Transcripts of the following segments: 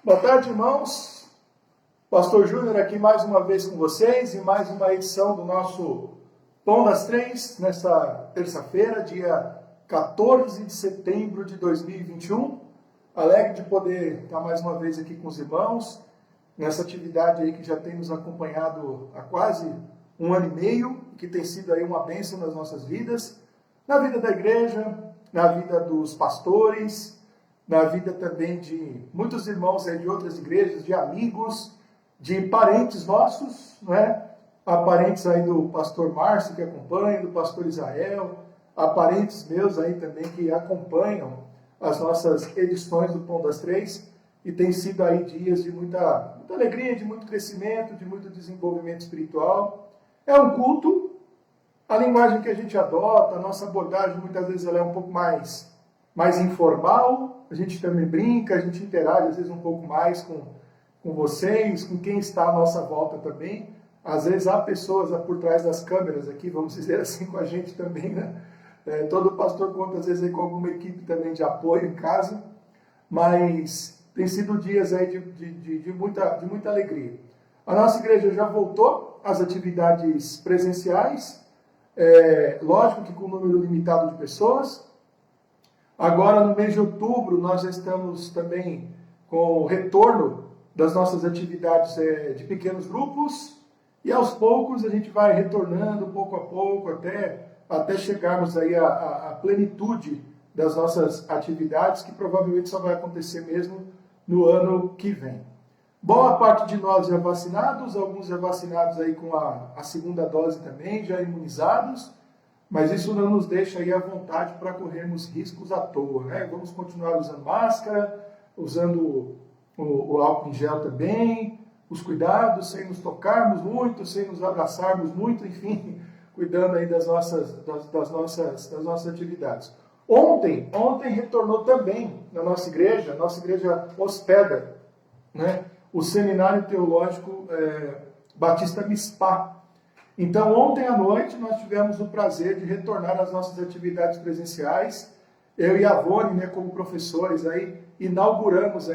Boa tarde, irmãos. Pastor Júnior aqui mais uma vez com vocês, em mais uma edição do nosso Pão das Três, nesta terça-feira, dia 14 de setembro de 2021. Alegre de poder estar mais uma vez aqui com os irmãos, nessa atividade aí que já tem nos acompanhado há quase um ano e meio, que tem sido aí uma bênção nas nossas vidas, na vida da igreja, na vida dos pastores, na vida também de muitos irmãos aí de outras igrejas, de amigos, de parentes nossos, não é? Há parentes aí do pastor Márcio que acompanham, do pastor Israel, há parentes meus aí também que acompanham as nossas edições do Pão das Três, e tem sido aí dias de muita alegria, de muito crescimento, de muito desenvolvimento espiritual. É um culto, a linguagem que a gente adota, a nossa abordagem muitas vezes ela é um pouco mais informal, a gente também brinca, a gente interage às vezes um pouco mais com vocês, com quem está à nossa volta também. Às vezes há pessoas por trás das câmeras aqui, vamos dizer assim, com a gente também, né? Todo pastor conta às vezes aí com alguma equipe também de apoio em casa, mas tem sido dias aí de muita alegria. A nossa igreja já voltou às atividades presenciais, lógico que com um número limitado de pessoas. Agora, no mês de outubro, nós já estamos também com o retorno das nossas atividades de pequenos grupos, e aos poucos a gente vai retornando pouco a pouco até chegarmos aí à plenitude das nossas atividades, que provavelmente só vai acontecer mesmo no ano que vem. Boa parte de nós já vacinados, alguns já vacinados aí com a segunda dose também, já imunizados, mas isso não nos deixa aí à vontade para corrermos riscos à toa, né? Vamos continuar usando máscara, usando o álcool em gel também, os cuidados, sem nos tocarmos muito, sem nos abraçarmos muito, enfim, cuidando aí das nossas atividades. Ontem retornou também na nossa igreja hospeda, né, o Seminário Teológico Batista Mispah. Então, ontem à noite, nós tivemos o prazer de retornar às nossas atividades presenciais. Eu e a Vone, né, como professores, aí, reinauguramos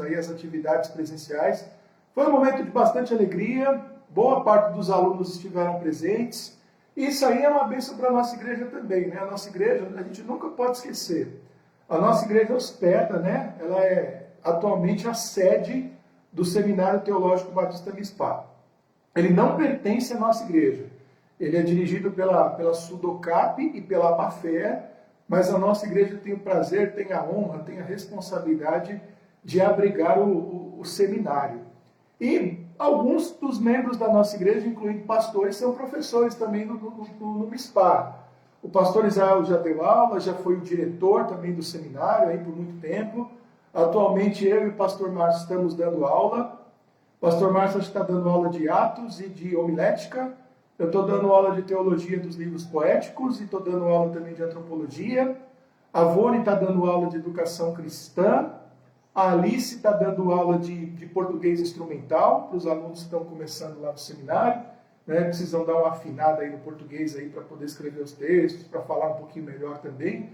aí as atividades presenciais. Foi um momento de bastante alegria, boa parte dos alunos estiveram presentes. E isso aí é uma bênção para a nossa igreja também, né? A nossa igreja, a gente nunca pode esquecer. A nossa igreja hospeda, né? Ela é atualmente a sede do Seminário Teológico Batista Mispah. Ele não pertence à nossa igreja. Ele é dirigido pela Sudocap e pela Abafé, mas a nossa igreja tem o prazer, tem a honra, tem a responsabilidade de abrigar o seminário. E alguns dos membros da nossa igreja, incluindo pastores, são professores também no Mispah. O pastor Israel já deu aula, já foi o diretor também do seminário aí por muito tempo. Atualmente eu e o pastor Márcio estamos dando aula. O pastor Márcio está dando aula de Atos e de homilética. Eu estou dando aula de teologia dos livros poéticos e estou dando aula também de antropologia. A Vone está dando aula de educação cristã. A Alice está dando aula de português instrumental para os alunos que estão começando lá no seminário, né? Precisam dar uma afinada aí no português aí para poder escrever os textos, para falar um pouquinho melhor também.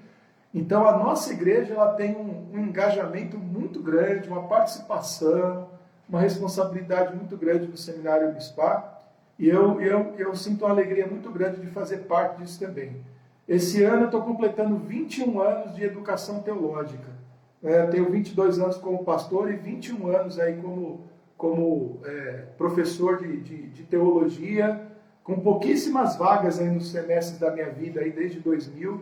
Então a nossa igreja ela tem um engajamento muito grande, uma participação, uma responsabilidade muito grande no Seminário Mispah, e eu sinto uma alegria muito grande de fazer parte disso também. Esse ano eu estou completando 21 anos de educação teológica. Tenho 22 anos como pastor e 21 anos aí como professor de teologia, com pouquíssimas vagas aí nos semestres da minha vida, aí desde 2000,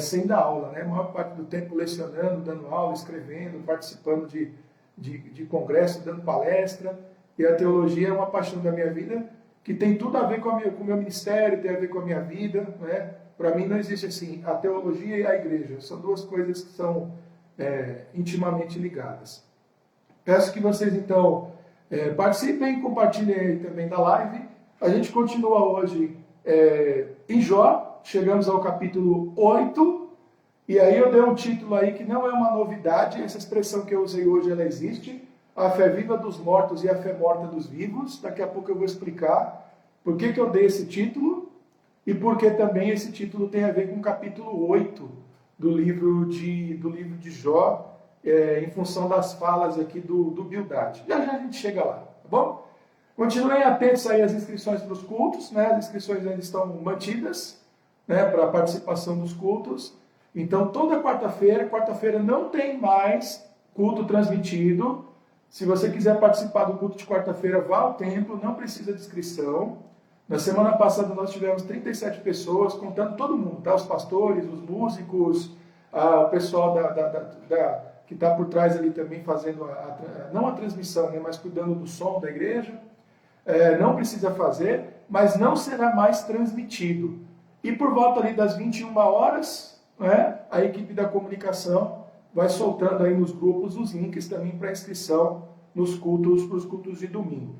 sem dar aula, né? A maior parte do tempo lecionando, dando aula, escrevendo, participando de congresso, dando palestra. E a teologia é uma paixão da minha vida, que tem tudo a ver com o meu ministério, tem a ver com a minha vida, né? Para mim não existe assim, a teologia e a igreja, são duas coisas que são intimamente ligadas. Peço que vocês então participem, compartilhem aí também da live. A gente continua hoje em Jó, chegamos ao capítulo 8, e aí eu dei um título aí que não é uma novidade, essa expressão que eu usei hoje ela existe, a fé viva dos mortos e a fé morta dos vivos. Daqui a pouco eu vou explicar por que eu dei esse título e por que também esse título tem a ver com o capítulo 8 do livro de Jó. em função das falas aqui do Bildad. Já já a gente chega lá, tá bom? Continuem atentos aí às inscrições para os cultos, né? As inscrições ainda estão mantidas, né, para a participação dos cultos. Então, toda quarta-feira não tem mais culto transmitido. Se você quiser participar do culto de quarta-feira, vá ao templo, não precisa de inscrição. Na semana passada nós tivemos 37 pessoas, contando todo mundo, tá? Os pastores, os músicos, o pessoal que está por trás ali também fazendo, não a transmissão, né, mas cuidando do som da igreja. Não precisa fazer, mas não será mais transmitido. E por volta ali das 21 horas, né, a equipe da comunicação vai soltando aí nos grupos os links também para inscrição para os cultos de domingo.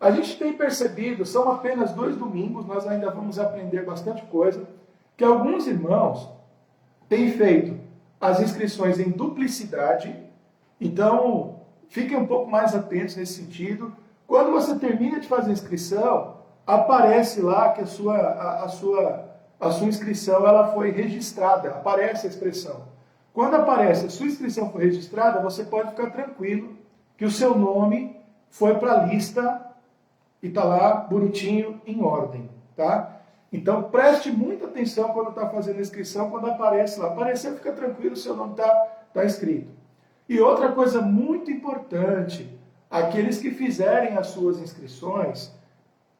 A gente tem percebido, são apenas 2 domingos, nós ainda vamos aprender bastante coisa, que alguns irmãos têm feito as inscrições em duplicidade, então fiquem um pouco mais atentos nesse sentido. Quando você termina de fazer a inscrição, aparece lá que a sua inscrição ela foi registrada, aparece a expressão. Quando aparece a sua inscrição foi registrada, você pode ficar tranquilo que o seu nome foi para a lista e está lá bonitinho, em ordem, tá? Então preste muita atenção quando está fazendo a inscrição, quando aparece lá. Apareceu, fica tranquilo, o seu nome está inscrito. E outra coisa muito importante, aqueles que fizerem as suas inscrições,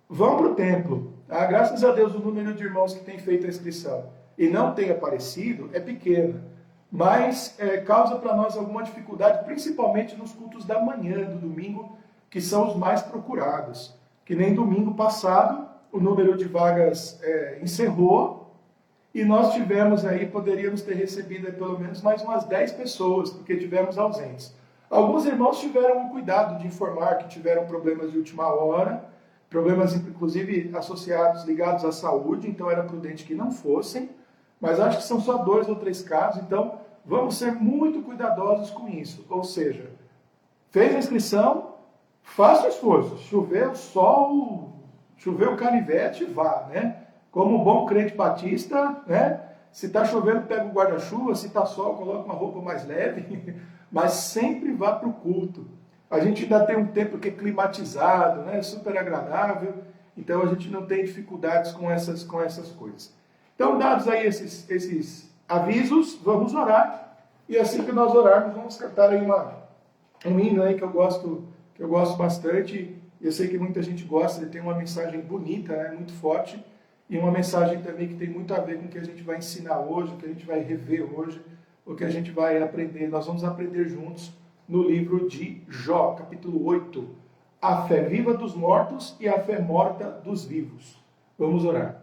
vão para o templo. Tá? Graças a Deus o número de irmãos que tem feito a inscrição e não tem aparecido é pequeno. Mas causa para nós alguma dificuldade, principalmente nos cultos da manhã, do domingo, que são os mais procurados. Que nem domingo passado, o número de vagas encerrou, e nós tivemos aí, poderíamos ter recebido pelo menos mais umas 10 pessoas, porque tivemos ausentes. Alguns irmãos tiveram o cuidado de informar que tiveram problemas de última hora, problemas inclusive associados, ligados à saúde, então era prudente que não fossem, mas acho que são só 2 ou 3 casos, então vamos ser muito cuidadosos com isso. Ou seja, fez a inscrição, faça o esforço. Choveu o sol, choveu o canivete, vá, né? Como um bom crente batista, né? Se está chovendo, pega o guarda-chuva, se está sol, coloca uma roupa mais leve, mas sempre vá para o culto. A gente ainda tem um tempo que é climatizado, né? Super agradável, então a gente não tem dificuldades com essas coisas. Então, dados aí esses avisos, vamos orar. E assim que nós orarmos, vamos cantar aí um hino aí que eu gosto bastante. Eu sei que muita gente gosta, ele tem uma mensagem bonita, né, muito forte. E uma mensagem também que tem muito a ver com o que a gente vai ensinar hoje, o que a gente vai rever hoje, o que a gente vai aprender. Nós vamos aprender juntos no livro de Jó, capítulo 8. A fé viva dos mortos e a fé morta dos vivos. Vamos orar.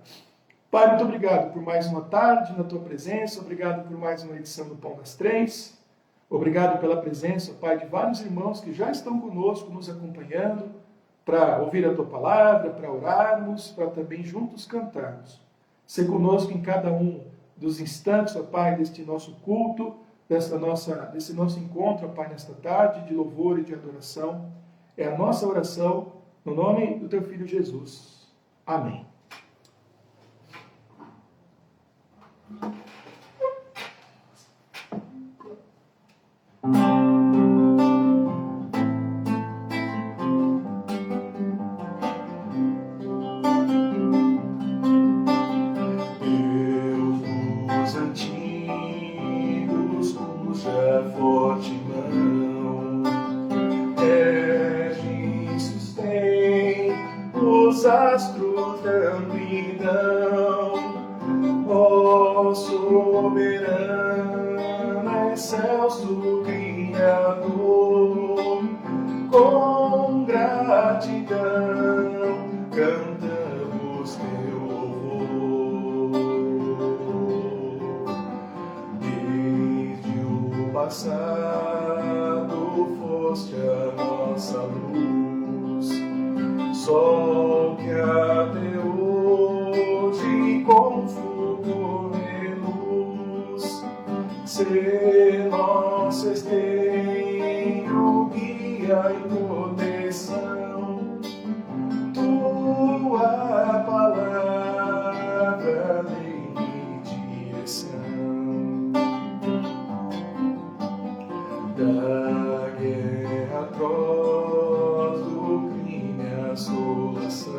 Pai, muito obrigado por mais uma tarde na Tua presença, obrigado por mais uma edição do Pão das Três, obrigado pela presença, Pai, de vários irmãos que já estão conosco, nos acompanhando, para ouvir a Tua palavra, para orarmos, para também juntos cantarmos. Ser conosco em cada um dos instantes, ó Pai, deste nosso culto, desse nosso encontro, ó Pai, nesta tarde de louvor e de adoração. É a nossa oração, no nome do Teu Filho Jesus. Amém. Astros dando e dão, ó soberano, excelso Criador, com gratidão cantamos teu louvor. Desde o passado foste a nossa luz, sol que até hoje com fulgor e luz, ser nosso esteio, guia e proteção, tua palavra, lei e direção. da guerra atroz, do crime a assolação,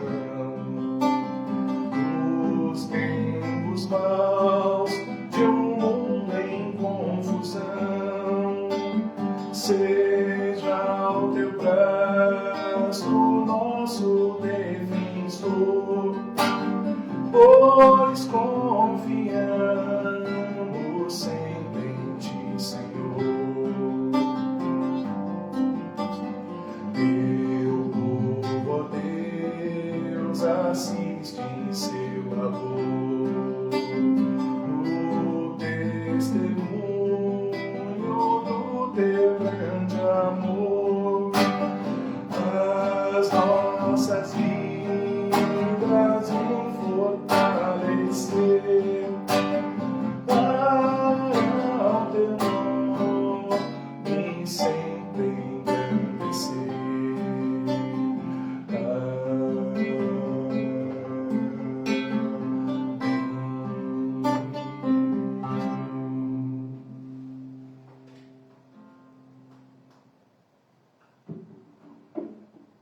dos tempos maus de um mundo em confusão. Seja o teu braço nosso defensor, pois confiamos sempre em ti, Senhor. Teu povo, ó Deus, assiste em seu labor, no testemunho do teu grande amor. As nossas vidas vão fortalecer para o teu nome sempre engrandecer.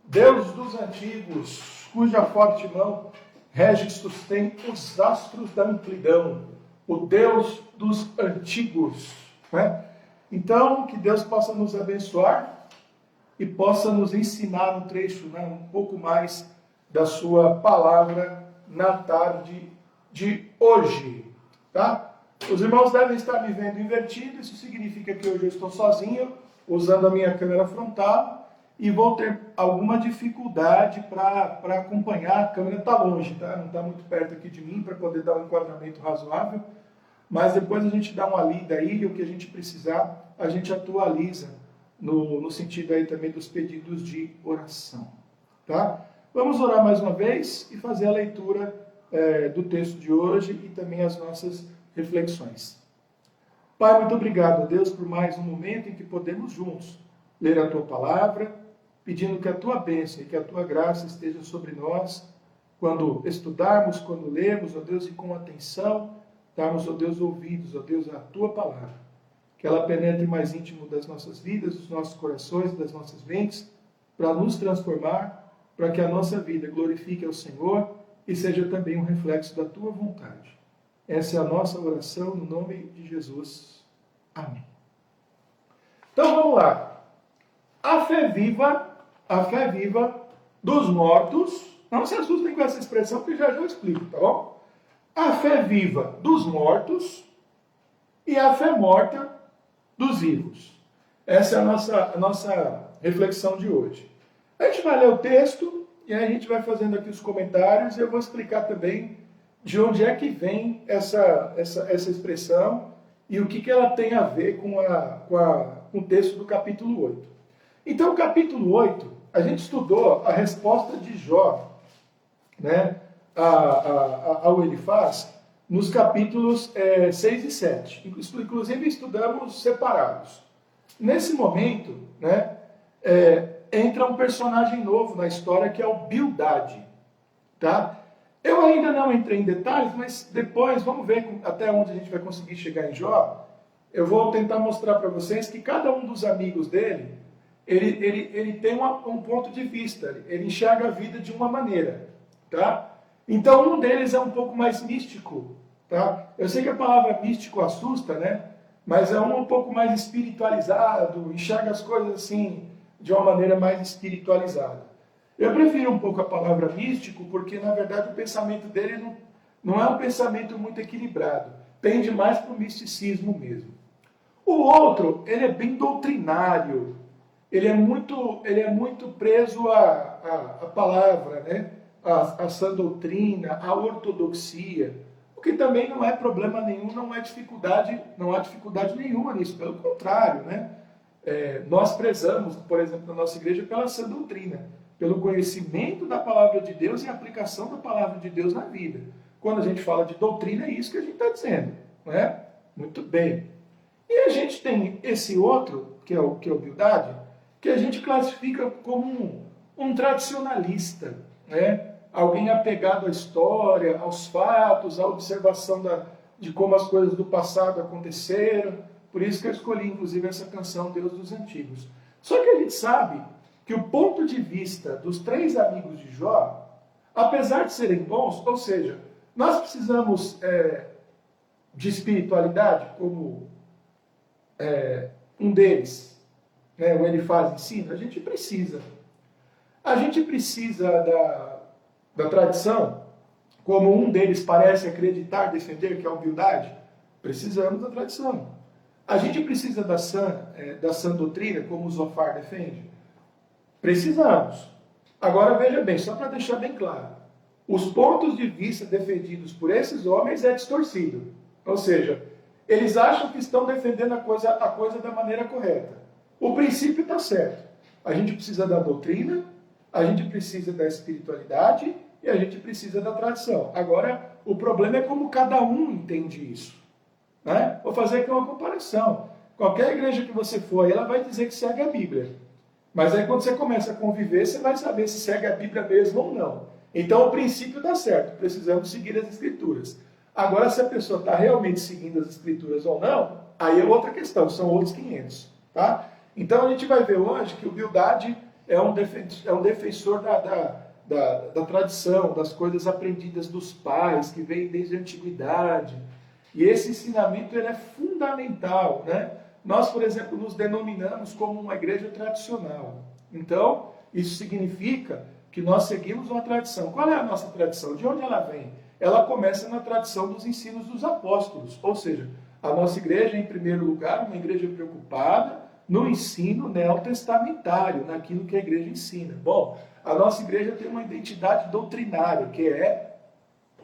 Deus dos antigos, cuja forte mão rege e sustém os astros da amplidão, o Deus dos antigos, né? Então, que Deus possa nos abençoar e possa nos ensinar um trecho, né, um pouco mais da sua palavra na tarde de hoje, tá? Os irmãos devem estar me vendo invertido, isso significa que hoje eu estou sozinho, usando a minha câmera frontal, e vou ter alguma dificuldade para acompanhar. A câmera está longe, tá? Não está muito perto aqui de mim para poder dar um enquadramento razoável, mas depois a gente dá uma lida aí e o que a gente precisar, a gente atualiza no sentido aí também dos pedidos de oração, tá? Vamos orar mais uma vez e fazer a leitura do texto de hoje e também as nossas reflexões. Pai, muito obrigado, Deus, por mais um momento em que podemos juntos ler a Tua palavra, pedindo que a Tua bênção e que a Tua graça esteja sobre nós, quando estudarmos, quando lermos, ó Deus, e com atenção, darmos, ó Deus, ouvidos, ó Deus, à Tua palavra, que ela penetre mais íntimo das nossas vidas, dos nossos corações, das nossas mentes, para nos transformar, para que a nossa vida glorifique ao Senhor e seja também um reflexo da Tua vontade. Essa é a nossa oração no nome de Jesus. Amém. Então vamos lá. A fé viva dos mortos, não se assustem com essa expressão que já eu explico, tá bom? A fé viva dos mortos e a fé morta dos vivos. Essa é a nossa reflexão de hoje. A gente vai ler o texto e aí a gente vai fazendo aqui os comentários e eu vou explicar também de onde é que vem essa expressão e o que ela tem a ver com o texto do capítulo 8. Então, o capítulo 8, a gente estudou a resposta de Jó, né, ao Elifaz, nos capítulos 6 e 7. Inclusive, estudamos separados. Nesse momento, né, entra um personagem novo na história, que é o Bildade. Tá? Eu ainda não entrei em detalhes, mas depois, vamos ver até onde a gente vai conseguir chegar em Jó. Eu vou tentar mostrar para vocês que cada um dos amigos dele, ele tem um ponto de vista, ele enxerga a vida de uma maneira, tá? Então um deles é um pouco mais místico, tá? Eu sei que a palavra místico assusta, né? Mas é um pouco mais espiritualizado, enxerga as coisas assim, de uma maneira mais espiritualizada. Eu prefiro um pouco a palavra místico, porque na verdade o pensamento dele não é um pensamento muito equilibrado, tende mais para o misticismo mesmo. O outro, ele é bem doutrinário, ele é muito preso à palavra, né? à sã doutrina, à ortodoxia, o que também não é problema nenhum, não há dificuldade nenhuma nisso, pelo contrário, né? Nós prezamos, por exemplo, na nossa igreja, pela sã doutrina, pelo conhecimento da palavra de Deus e a aplicação da palavra de Deus na vida. Quando a gente fala de doutrina, é isso que a gente está dizendo, né? Muito bem. E a gente tem esse outro, que é o Bildade, que a gente classifica como um tradicionalista, né? Alguém apegado à história, aos fatos, à observação de como as coisas do passado aconteceram, Por isso que eu escolhi, inclusive, essa canção Deus dos Antigos. Só que a gente sabe que o ponto de vista dos 3 amigos de Jó, apesar de serem bons, ou seja, nós precisamos de espiritualidade, como um deles, né, o Elifaz ensina, a gente precisa. A gente precisa da tradição, como um deles parece acreditar, defender, que é a humildade. Precisamos da tradição. A gente precisa da sã doutrina, como o Zofar defende. Precisamos. Agora veja bem, só para deixar bem claro, os pontos de vista defendidos por esses homens é distorcido. Ou seja, eles acham que estão defendendo a coisa da maneira correta. O princípio está certo. A gente precisa da doutrina, a gente precisa da espiritualidade e a gente precisa da tradição. Agora, o problema é como cada um entende isso. Né? Vou fazer aqui uma comparação. Qualquer igreja que você for, ela vai dizer que segue a Bíblia. Mas aí quando você começa a conviver, você vai saber se segue a Bíblia mesmo ou não. Então o princípio dá certo, precisamos seguir as Escrituras. Agora, se a pessoa está realmente seguindo as Escrituras ou não, aí é outra questão, são outros 500. Tá? Então a gente vai ver hoje que humildade é um defensor da tradição, das coisas aprendidas dos pais, que vem desde a antiguidade. E esse ensinamento ele é fundamental, né? Nós, por exemplo, nos denominamos como uma igreja tradicional. Então, isso significa que nós seguimos uma tradição. Qual é a nossa tradição? De onde ela vem? Ela começa na tradição dos ensinos dos apóstolos. Ou seja, a nossa igreja, em primeiro lugar, uma igreja preocupada no ensino neotestamentário, naquilo que a igreja ensina. Bom, a nossa igreja tem uma identidade doutrinária, que é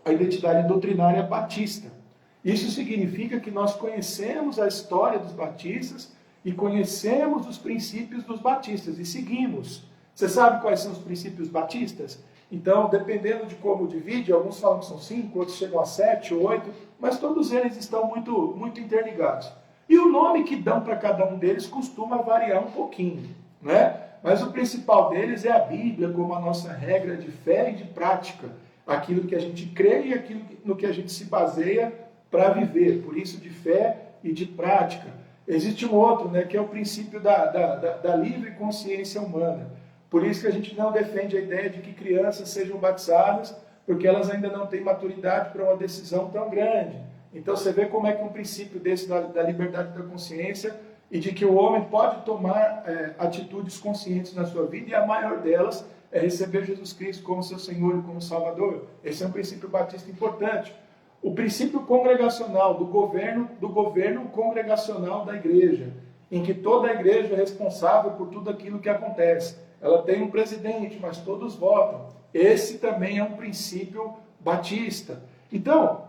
a identidade doutrinária batista. Isso significa que nós conhecemos a história dos batistas e conhecemos os princípios dos batistas e seguimos. Você sabe quais são os princípios batistas? Então, dependendo de como divide, alguns falam que são 5, outros chegam a 7, 8, mas todos eles estão muito, muito interligados. E o nome que dão para cada um deles costuma variar um pouquinho, né? Mas o principal deles é a Bíblia como a nossa regra de fé e de prática. Aquilo que a gente crê e aquilo no que a gente se baseia para viver, por isso de fé e de prática. Existe um outro, né, que é o princípio da livre consciência humana. Por isso que a gente não defende a ideia de que crianças sejam batizadas, porque elas ainda não têm maturidade para uma decisão tão grande. Então você vê como é que um princípio desse da liberdade da consciência e de que o homem pode tomar atitudes conscientes na sua vida, e a maior delas é receber Jesus Cristo como seu Senhor e como Salvador. Esse é um princípio batista importante. O princípio congregacional, do governo congregacional da igreja, em que toda a igreja é responsável por tudo aquilo que acontece. Ela tem um presidente, mas todos votam. Esse também é um princípio batista. Então,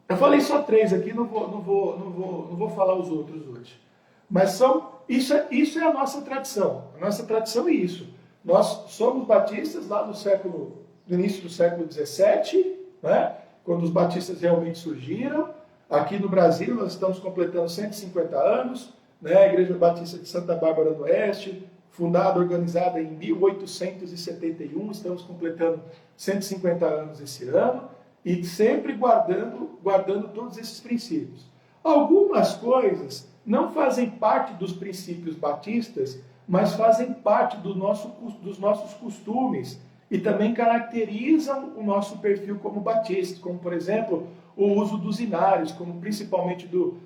eu falei só 3 aqui, não vou falar os outros hoje. Mas isso é a nossa tradição. A nossa tradição é isso. Nós somos batistas lá no início do século XVII, né? Quando os batistas realmente surgiram. Aqui no Brasil nós estamos completando 150 anos, né? A Igreja Batista de Santa Bárbara do Oeste, fundada, organizada em 1871, estamos completando 150 anos esse ano, e sempre guardando todos esses princípios. Algumas coisas não fazem parte dos princípios batistas, mas fazem parte dos nossos costumes, e também caracterizam o nosso perfil como batista, como, por exemplo, o uso dos hinários, como principalmente do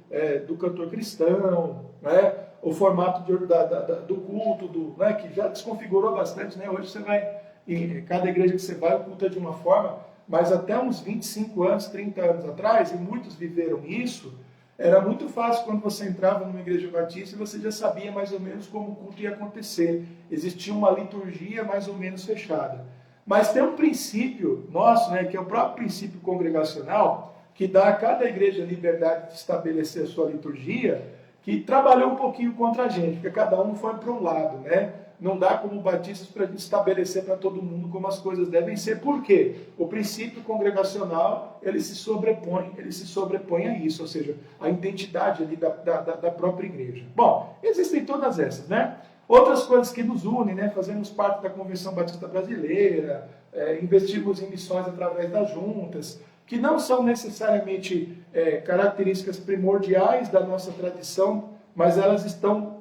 cantor cristão, né? O formato do culto, né? Que já desconfigurou bastante, né? Hoje você vai, em cada igreja que você vai, o culto é de uma forma, mas até uns 25 anos, 30 anos atrás, e muitos viveram isso, era muito fácil quando você entrava numa igreja batista e você já sabia mais ou menos como o culto ia acontecer. Existia uma liturgia mais ou menos fechada. Mas tem um princípio nosso, né, que é o próprio princípio congregacional, que dá a cada igreja a liberdade de estabelecer a sua liturgia, que trabalhou um pouquinho contra a gente, porque cada um foi para um lado, né? Não dá como batistas para a gente estabelecer para todo mundo como as coisas devem ser. Por quê? O princípio congregacional, ele se sobrepõe a isso, ou seja, a identidade ali da própria igreja. Bom, existem todas essas, né? Outras coisas que nos unem, né? Fazemos parte da Convenção Batista Brasileira, investimos em missões através das juntas, que não são necessariamente características primordiais da nossa tradição, mas elas estão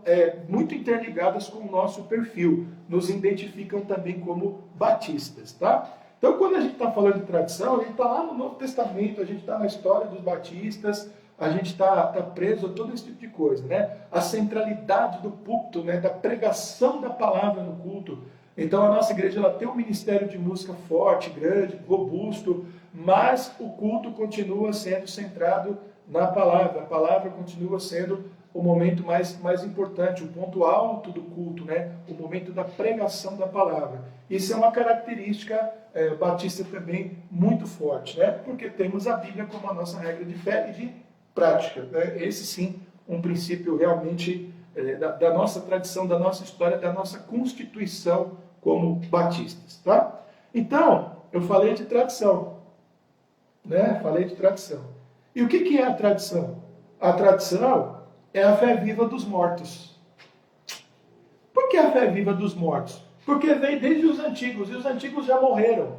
muito interligadas com o nosso perfil, nos identificam também como batistas, tá? Então, quando a gente está falando de tradição, a gente está lá no Novo Testamento, a gente está na história dos batistas, a gente está preso a todo esse tipo de coisa, né? A centralidade do púlpito, né? Da pregação da palavra no culto. Então, a nossa igreja ela tem um ministério de música forte, grande, robusto, mas o culto continua sendo centrado na palavra. A palavra continua sendo o momento mais importante, o ponto alto do culto, né? O momento da pregação da palavra. Isso é uma característica batista também muito forte, né? Porque temos a Bíblia como a nossa regra de fé e de prática, né? Esse sim, um princípio realmente da nossa tradição, da nossa história, da nossa constituição como batistas, tá? Então, eu falei de tradição, né? Falei de tradição. E o que é a tradição? A tradição é a fé viva dos mortos. Por que a fé viva dos mortos? Porque vem desde os antigos, e os antigos já morreram.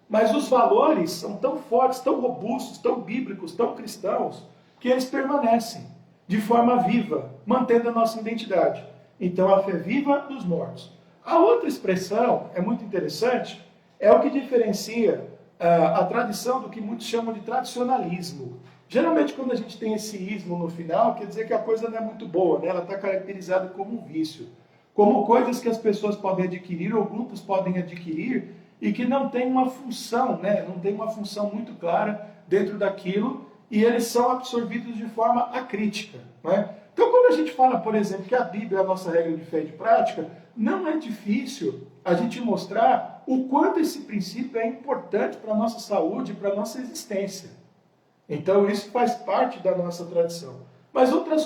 Mas os valores são tão fortes, tão robustos, tão bíblicos, tão cristãos, que eles permanecem de forma viva, mantendo a nossa identidade. Então, a fé viva dos mortos. A outra expressão, é muito interessante, é o que diferencia a tradição do que muitos chamam de tradicionalismo. Geralmente, quando a gente tem esse ismo no final, quer dizer que a coisa não é muito boa, né? Ela está caracterizada como um vício. Como coisas que as pessoas podem adquirir ou grupos podem adquirir e que não tem uma função, né? Não tem uma função muito clara dentro daquilo e eles são absorvidos de forma acrítica, né? Então, quando a gente fala, por exemplo, que a Bíblia é a nossa regra de fé e de prática, não é difícil a gente mostrar o quanto esse princípio é importante para a nossa saúde, para a nossa existência. Então, isso faz parte da nossa tradição. Mas as outras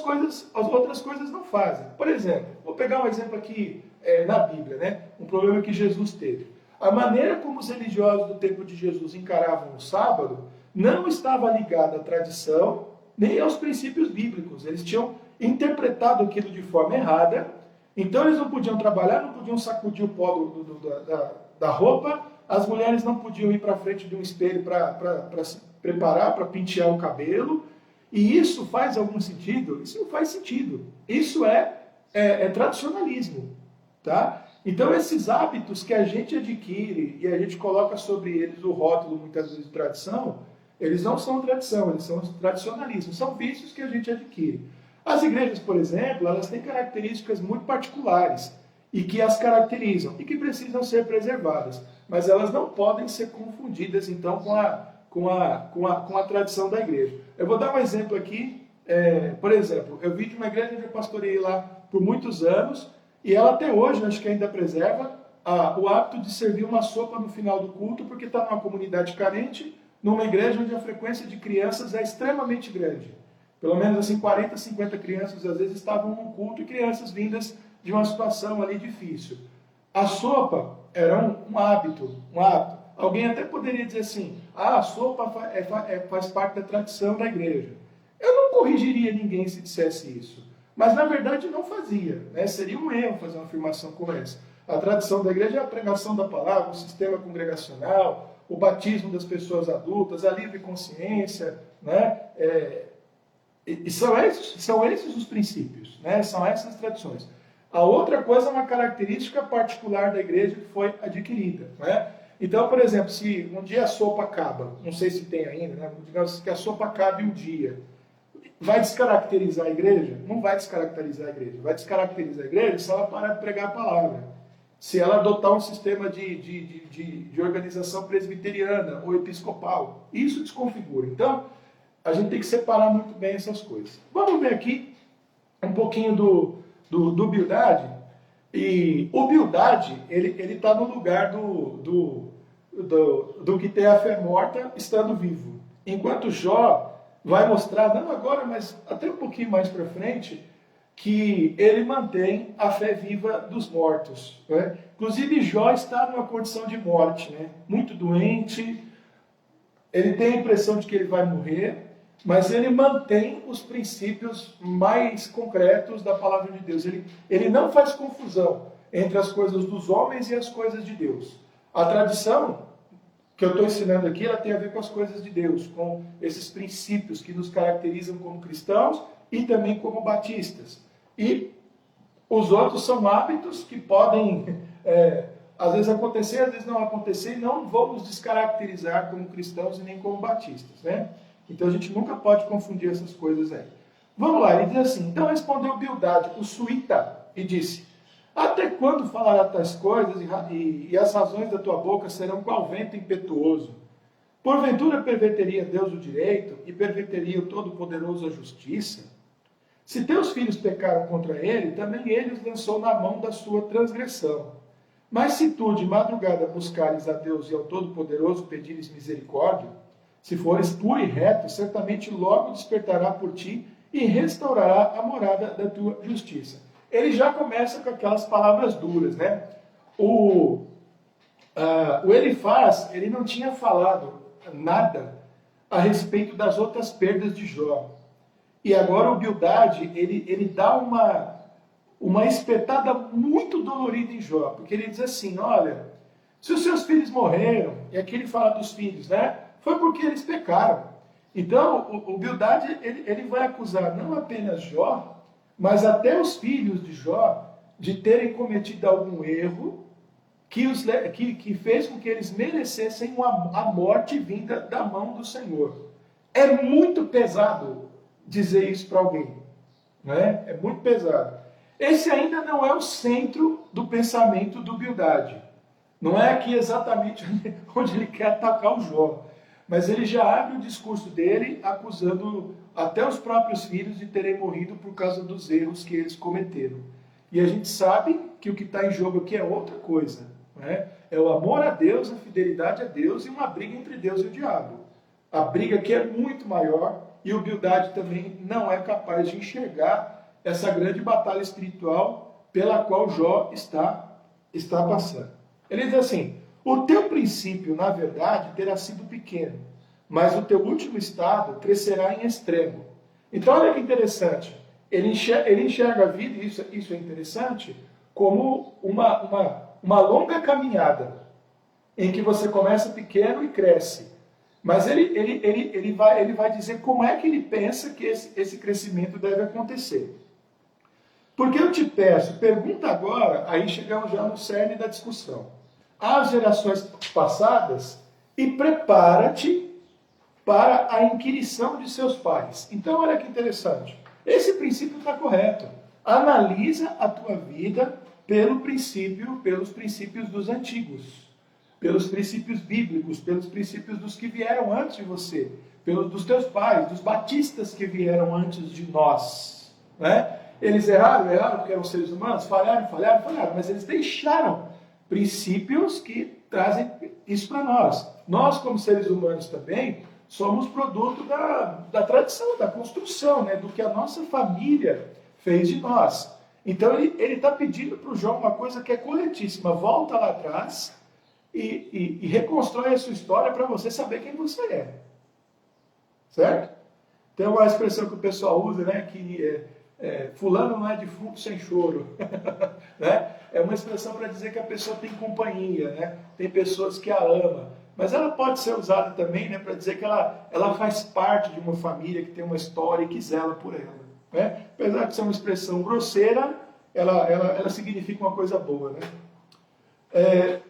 coisas não fazem. Por exemplo, vou pegar um exemplo aqui na Bíblia, né? Um problema que Jesus teve. A maneira como os religiosos do tempo de Jesus encaravam o sábado não estava ligada à tradição nem aos princípios bíblicos. Eles tinham interpretado aquilo de forma errada. Então, eles não podiam trabalhar, não podiam sacudir o pó da roupa. As mulheres não podiam ir para frente de um espelho para se preparar, para pentear o cabelo. E isso faz algum sentido? Isso não faz sentido. Isso é tradicionalismo, tá? Então, esses hábitos que a gente adquire e a gente coloca sobre eles o rótulo, muitas vezes, de tradição, eles não são tradição, eles são tradicionalismo. São vícios que a gente adquire. As igrejas, por exemplo, elas têm características muito particulares e que as caracterizam e que precisam ser preservadas. Mas elas não podem ser confundidas, então, com a tradição da igreja. Eu vou dar um exemplo aqui. Por exemplo, eu vi de uma igreja onde eu pastorei lá por muitos anos, e ela até hoje, acho que ainda preserva o hábito de servir uma sopa no final do culto, porque está numa comunidade carente, numa igreja onde a frequência de crianças é extremamente grande. Pelo menos assim, 40, 50 crianças às vezes estavam no culto, e crianças vindas de uma situação ali difícil. A sopa era um hábito. Alguém até poderia dizer assim, a sopa faz parte da tradição da igreja. Eu não corrigiria ninguém se dissesse isso. Mas, na verdade, não fazia, né? Seria um erro fazer uma afirmação como essa. A tradição da igreja é a pregação da palavra, o sistema congregacional, o batismo das pessoas adultas, a livre consciência, né? E são esses os princípios, né? São essas as tradições. A outra coisa é uma característica particular da igreja que foi adquirida, né? Então, por exemplo, se um dia a sopa acaba, não sei se tem ainda, né? Digamos que a sopa acabe um dia, vai descaracterizar a igreja? Não vai descaracterizar a igreja. Vai descaracterizar a igreja se ela parar de pregar a palavra. Se ela adotar um sistema de organização presbiteriana ou episcopal. Isso desconfigura. Então, a gente tem que separar muito bem essas coisas. Vamos ver aqui um pouquinho do Bildade. E o Bildade, ele está no lugar do que tem a fé morta estando vivo. Enquanto Jó vai mostrar, não agora, mas até um pouquinho mais para frente, que ele mantém a fé viva dos mortos, né? Inclusive, Jó está numa condição de morte, né? Muito doente, ele tem a impressão de que ele vai morrer, mas ele mantém os princípios mais concretos da palavra de Deus. Ele não faz confusão entre as coisas dos homens e as coisas de Deus. A tradição que eu estou ensinando aqui, ela tem a ver com as coisas de Deus, com esses princípios que nos caracterizam como cristãos e também como batistas. E os outros são hábitos que podem, às vezes acontecer, às vezes não acontecer, e não vão nos descaracterizar como cristãos e nem como batistas, né? Então a gente nunca pode confundir essas coisas aí. Vamos lá, ele diz assim: então respondeu Bildade, o suíta, e disse: até quando falará tais coisas e as razões da tua boca serão qual vento impetuoso? Porventura perverteria Deus o direito e perverteria o Todo-Poderoso a justiça? Se teus filhos pecaram contra ele, também ele os lançou na mão da sua transgressão. Mas se tu de madrugada buscares a Deus e ao Todo-Poderoso pedires misericórdia, se fores puro e reto, certamente logo despertará por ti e restaurará a morada da tua justiça. Ele já começa com aquelas palavras duras, né? O Elifaz, ele não tinha falado nada a respeito das outras perdas de Jó. E agora o Bildade, ele dá uma espetada muito dolorida em Jó, porque ele diz assim: olha, se os seus filhos morreram, e aqui ele fala dos filhos, né? Foi porque eles pecaram. Então, o Bildade, ele vai acusar não apenas Jó, mas até os filhos de Jó de terem cometido algum erro que fez com que eles merecessem a morte vinda da mão do Senhor. É muito pesado dizer isso para alguém, não é? É muito pesado. Esse ainda não é o centro do pensamento do Bildade. Não é aqui exatamente onde ele quer atacar o Jó. Mas ele já abre o discurso dele acusando até os próprios filhos de terem morrido por causa dos erros que eles cometeram. E a gente sabe que o que está em jogo aqui é outra coisa, né? É o amor a Deus, a fidelidade a Deus e uma briga entre Deus e o diabo. A briga aqui é muito maior e o Bildade também não é capaz de enxergar essa grande batalha espiritual pela qual Jó está passando. Ele diz assim: o teu princípio, na verdade, terá sido pequeno, mas o teu último estado crescerá em extremo. Então, olha que interessante. Ele enxerga a vida, e isso é interessante, como uma longa caminhada, em que você começa pequeno e cresce. Mas ele vai dizer como é que ele pensa que esse crescimento deve acontecer. Porque eu te peço, pergunta agora, aí chegamos já no cerne da discussão, às gerações passadas, e prepara-te para a inquirição de seus pais. Então, olha que interessante. Esse princípio está correto. Analisa a tua vida pelos princípios dos antigos, pelos princípios bíblicos, pelos princípios dos que vieram antes de você, dos teus pais, dos batistas que vieram antes de nós, né? Eles erraram porque eram seres humanos, falharam, mas eles deixaram princípios que trazem isso para nós. Nós, como seres humanos também, somos produto da tradição, da construção, né, do que a nossa família fez de nós. Então ele está pedindo para o João uma coisa que é corretíssima: volta lá atrás e reconstrói a sua história para você saber quem você é. Certo? Tem uma expressão que o pessoal usa, né, que fulano não é defunto sem choro. Né? É uma expressão para dizer que a pessoa tem companhia, né? Tem pessoas que a amam. Mas ela pode ser usada também, né, para dizer que ela faz parte de uma família que tem uma história e que zela por ela. Né? Apesar de ser uma expressão grosseira, ela significa uma coisa boa. Né?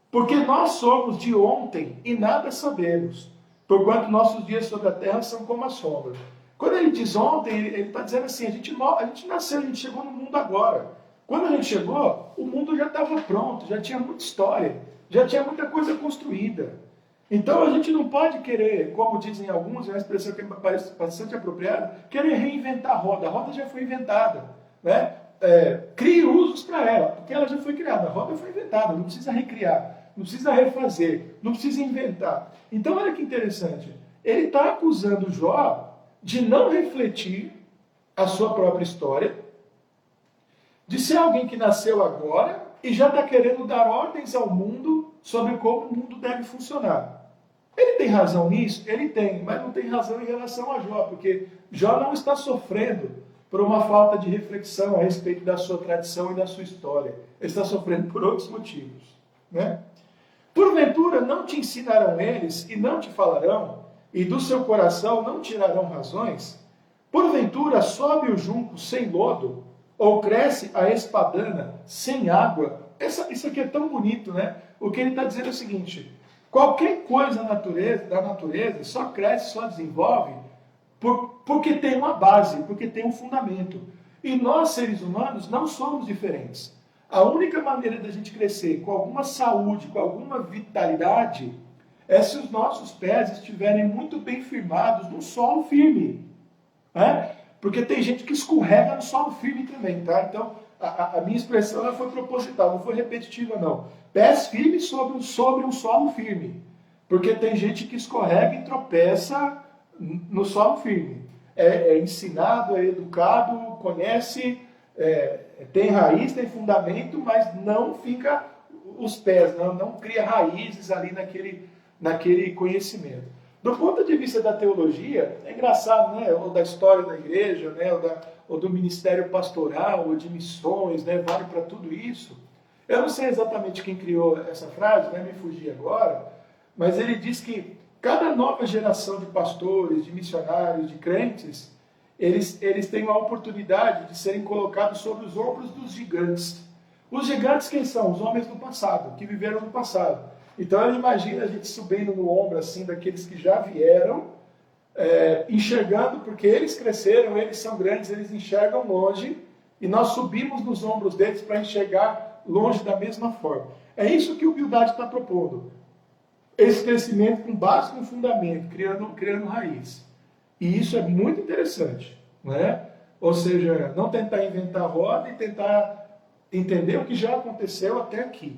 Porque nós somos de ontem e nada sabemos, porquanto nossos dias sobre a terra são como a sombra. Quando ele diz ontem, ele está dizendo assim: a gente nasceu, a gente chegou no mundo agora. Quando a gente chegou, o mundo já estava pronto, já tinha muita história, já tinha muita coisa construída. Então a gente não pode querer, como dizem alguns, é uma expressão que me parece bastante apropriada, querer reinventar a roda já foi inventada. Né? Crie usos para ela, porque ela já foi criada, a roda foi inventada, não precisa recriar, não precisa refazer, não precisa inventar. Então olha que interessante, ele está acusando Jó de não refletir a sua própria história, de ser alguém que nasceu agora e já está querendo dar ordens ao mundo sobre como o mundo deve funcionar. Ele tem razão nisso? Ele tem, mas não tem razão em relação a Jó, porque Jó não está sofrendo por uma falta de reflexão a respeito da sua tradição e da sua história. Ele está sofrendo por outros motivos. Né? Porventura não te ensinarão eles e não te falarão, e do seu coração não tirarão razões? Porventura sobe o junco sem lodo, ou cresce a espadana sem água? Isso aqui é tão bonito, né? O que ele está dizendo é o seguinte: qualquer coisa da natureza só cresce, só desenvolve, porque tem uma base, porque tem um fundamento. E nós, seres humanos, não somos diferentes. A única maneira da gente crescer com alguma saúde, com alguma vitalidade, é se os nossos pés estiverem muito bem firmados no solo firme. Né? Porque tem gente que escorrega no solo firme também, tá? Então, a minha expressão ela foi proposital, não foi repetitiva, não. Pés firmes sobre um solo firme. Porque tem gente que escorrega e tropeça no solo firme. É ensinado, é educado, conhece, tem raiz, tem fundamento, mas não fica os pés, não cria raízes ali naquele conhecimento. Do ponto de vista da teologia, é engraçado, né? Ou da história da igreja, né? Ou do ministério pastoral, ou de missões, né? Vale para tudo isso. Eu não sei exatamente quem criou essa frase, né? Me fugir agora, mas ele diz que cada nova geração de pastores, de missionários, de crentes, eles têm a oportunidade de serem colocados sobre os ombros dos gigantes. Os gigantes quem são? Os homens do passado, que viveram no passado. Então ele imagina a gente subindo no ombro assim daqueles que já vieram, enxergando, porque eles cresceram, eles são grandes, eles enxergam longe, e nós subimos nos ombros deles para enxergar longe da mesma forma. É isso que o Humildade está propondo. Esse crescimento com base no fundamento, criando raiz. E isso é muito interessante, né? Ou seja, não tentar inventar roda e tentar entender o que já aconteceu até aqui.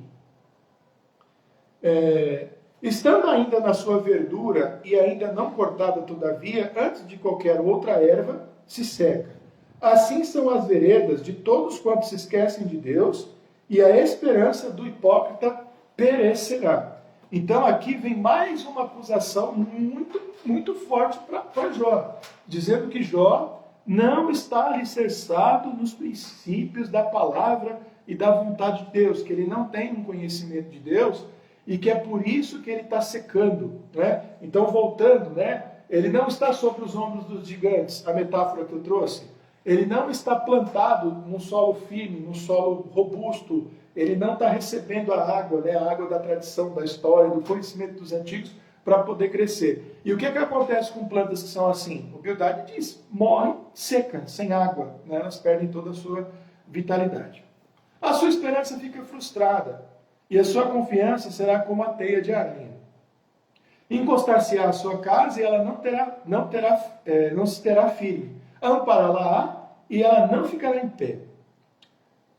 Estando ainda na sua verdura e ainda não cortada todavia, antes de qualquer outra erva, se seca. Assim são as veredas de todos quantos se esquecem de Deus, e a esperança do hipócrita perecerá. Então aqui vem mais uma acusação muito, muito forte para Jó, dizendo que Jó não está alicerçado nos princípios da palavra e da vontade de Deus, que ele não tem um conhecimento de Deus, e que é por isso que ele está secando. Né? Então, voltando, né? Ele não está sobre os ombros dos gigantes, a metáfora que eu trouxe. Ele não está plantado num solo firme, num solo robusto. Ele não está recebendo a água, né? A água da tradição, da história, do conhecimento dos antigos, para poder crescer. E o que acontece com plantas que são assim? O Humildade diz, morrem seca, sem água. Né? Elas perdem toda a sua vitalidade. A sua esperança fica frustrada. E a sua confiança será como a teia de aranha. Encostar-se-á à sua casa e ela não se terá firme. Ampará-la-á e ela não ficará em pé.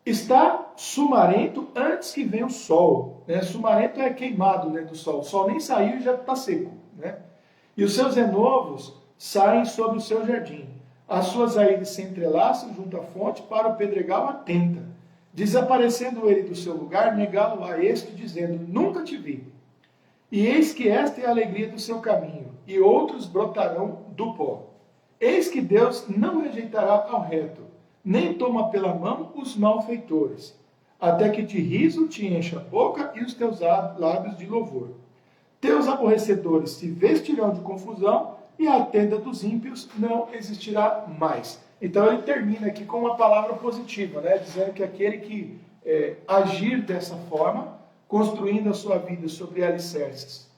Está sumarento antes que venha o sol. Né? Sumarento é queimado, né, do sol. O sol nem saiu e já está seco. Né? E os seus renovos saem sobre o seu jardim. As suas raízes se entrelaçam junto à fonte, para o pedregal atenta. Desaparecendo ele do seu lugar, negá-lo a este, dizendo, nunca te vi. E eis que esta é a alegria do seu caminho, e outros brotarão do pó. Eis que Deus não rejeitará ao reto, nem toma pela mão os malfeitores, até que de riso te encha a boca e os teus lábios de louvor. Teus aborrecedores se vestirão de confusão, e a tenda dos ímpios não existirá mais. Então ele termina aqui com uma palavra positiva, né? Dizendo que aquele que agir dessa forma, construindo a sua vida sobre alicerces